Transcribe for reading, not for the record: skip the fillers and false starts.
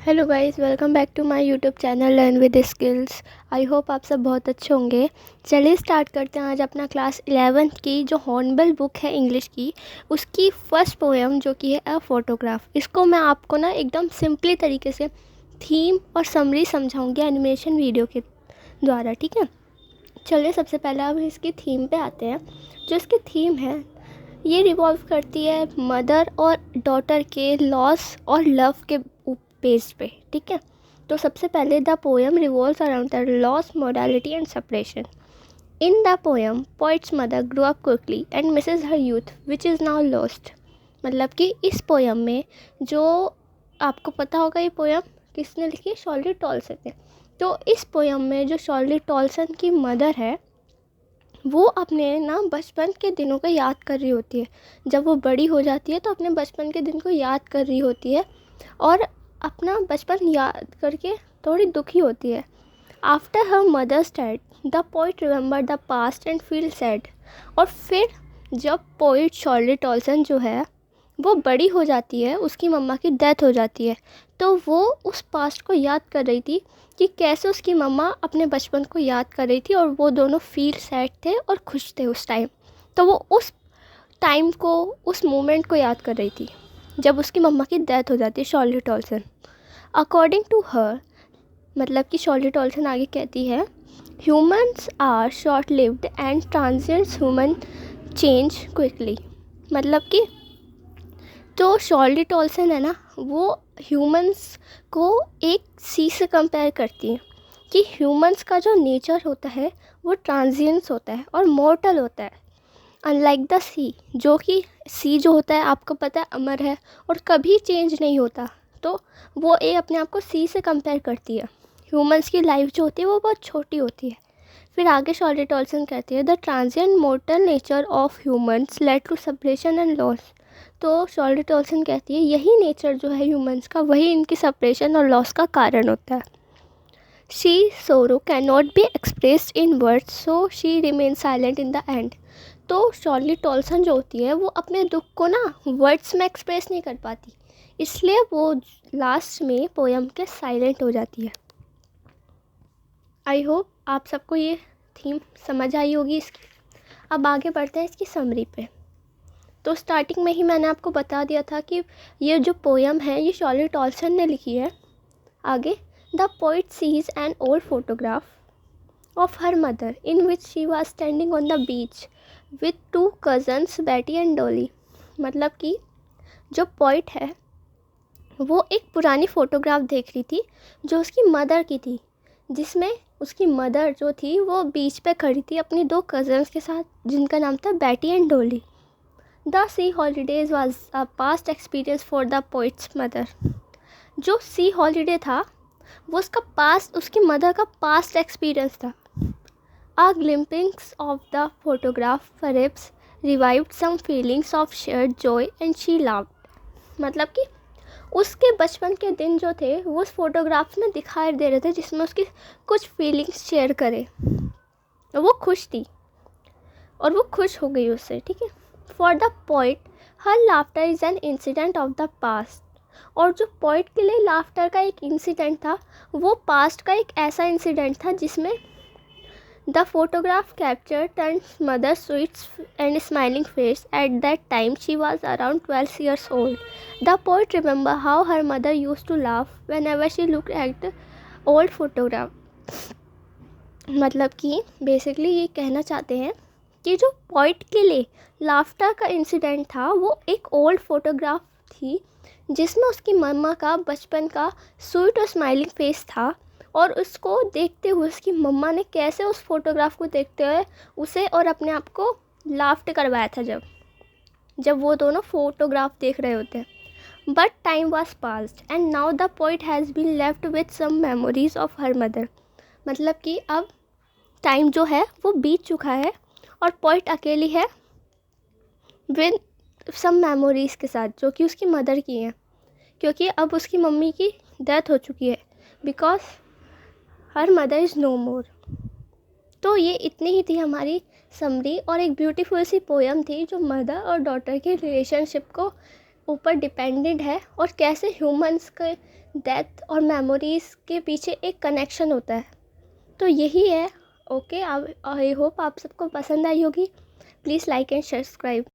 Hello guys, welcome back to my YouTube channel learn with skills. I hope आप सब बहुत अच्छे होंगे। चलिए स्टार्ट करते हैं आज अपना क्लास 11th की जो हॉर्नबिल बुक है इंग्लिश की, उसकी फर्स्ट पोएम जो कि है अ फोटोग्राफ। इसको मैं आपको ना एकदम सिंपली तरीके से थीम और समरी समझाऊंगी एनिमेशन वीडियो के द्वारा, ठीक है। चलिए सबसे पहले अब इसकी थीम पे आते हैं। जो इसकी थीम है ये रिवॉल्व करती है मदर और डॉटर के लॉस और लव के बेस पे, ठीक है। तो सबसे पहले the poem revolves around the loss, modality and separation. In the poem poet's mother grow up quickly and misses her youth which is now lost. मतलब कि इस पोएम में जो आपको पता होगा ये पोएम किसने लिखी है, शॉर्ली टॉलसन ने। तो इस पोएम में जो शॉर्ली टॉलसन की मदर है वो अपने ना बचपन के दिनों को याद कर रही होती है। जब वो बड़ी हो जाती है तो अपने बचपन के दिन को याद कर रही होती है और अपना बचपन याद करके थोड़ी दुखी होती है। After her mother's death the poet remember the past and feel sad. और फिर जब पोइट शॉर्ली टॉलसन जो है वो बड़ी हो जाती है, उसकी मम्मा की डेथ हो जाती है, तो वो उस पास्ट को याद कर रही थी कि कैसे उसकी मम्मा अपने बचपन को याद कर रही थी और वो दोनों फील सैड थे और खुश थे उस टाइम। तो वो उस टाइम को, उस मोमेंट को याद कर रही थी जब उसकी मम्मा की डेथ हो जाती है शॉर्ली टॉलसन। अकॉर्डिंग टू हर, मतलब कि शॉर्ली टॉलसन आगे कहती है, humans are short lived and transients human change quickly. मतलब कि जो शॉर्ली टॉलसन है ना, वो ह्यूमंस को एक सी से कंपेयर करती है कि ह्यूमंस का जो नेचर होता है वो ट्रांजिएंट्स होता है और मॉर्टल होता है, अनलाइक द सी। जो कि सी जो होता है आपको पता है अमर है और कभी चेंज नहीं होता। तो वो एक अपने आप को सी से कंपेयर करती है। ह्यूमंस की लाइफ जो होती है वो बहुत छोटी होती है। फिर आगे शॉर्ली टॉलसन कहती है the transient mortal nature of humans led to separation and loss. तो शॉर्ली टॉलसन कहती है यही नेचर जो है ह्यूमंस का, वही इनकी सेपरेशन और लॉस का कारण होता है। शी सोरो can not be expressed in words so she remain silent in the end. तो शॉर्ली टॉलसन जो होती है वो अपने दुख को ना वर्ड्स में एक्सप्रेस नहीं कर पाती, इसलिए वो लास्ट में पोएम के साइलेंट हो जाती है। आई होप आप सबको ये थीम समझ आई होगी इसकी। अब आगे बढ़ते हैं इसकी समरी पे। तो स्टार्टिंग में ही मैंने आपको बता दिया था कि ये जो पोएम है ये शॉर्ली टॉलसन ने लिखी है। आगे the poet sees an old photograph of her mother in which she was standing on the beach with two cousins Betty and Dolly. मतलब कि जो पोइट है वो एक पुरानी फ़ोटोग्राफ देख रही थी जो उसकी मदर की थी, जिसमें उसकी मदर जो थी वो बीच पे खड़ी थी अपनी दो कज़न्स के साथ जिनका नाम था Betty and Dolly. The sea holidays was a past experience for the poet's mother. जो सी हॉलीडे था वो उसका पास्ट, उसकी मदर का पास्ट एक्सपीरियंस था। A glimpse of the photograph perhaps revived some feelings of shared joy and she laughed। मतलब कि उसके बचपन के दिन जो थे वो उस फोटोग्राफ में दिखाई दे रहे थे जिसमें उसकी कुछ फीलिंग्स शेयर करे। वो खुश थी और वो खुश हो गई उससे, ठीक है। For the poet her laughter is an incident of the past. और जो पोइट के लिए लाफ्टर का एक इंसिडेंट था वो पास्ट का एक ऐसा इंसिडेंट था जिसमें the photograph captured Tan's mother's sweet and smiling face. At that time, she was around 12 years old. The poet remembered how her mother used to laugh whenever she looked at the old photograph। मतलब कि basically ये कहना चाहते हैं कि जो poet के लिए लाफ्टर का इंसिडेंट था वो एक ओल्ड फोटोग्राफ थी जिसमें उसकी मम्मा का बचपन का स्वीट और स्माइलिंग फेस था। और उसको देखते हुए उसकी मम्मा ने कैसे उस फोटोग्राफ को देखते हुए उसे और अपने आप को लाफ्ट करवाया था जब वो दोनों फोटोग्राफ देख रहे होते हैं। But time was passed and now the poet has been left with some memories of her mother. मतलब कि अब टाइम जो है वो बीत चुका है और पोइट अकेली है विद सम मेमोरीज़ के साथ जो कि उसकी मदर की हैं, क्योंकि अब उसकी मम्मी की डेथ हो चुकी है। Because her mother is no more. तो ये इतनी ही थी हमारी समरी और एक ब्यूटीफुल सी पोएम थी जो मदर और डॉटर के रिलेशनशिप को ऊपर डिपेंडेंट है और कैसे ह्यूमंस के डेथ और मेमोरीज़ के पीछे एक कनेक्शन होता है। तो यही है। ओके, आई होप आप सबको पसंद आई होगी। Please like and subscribe.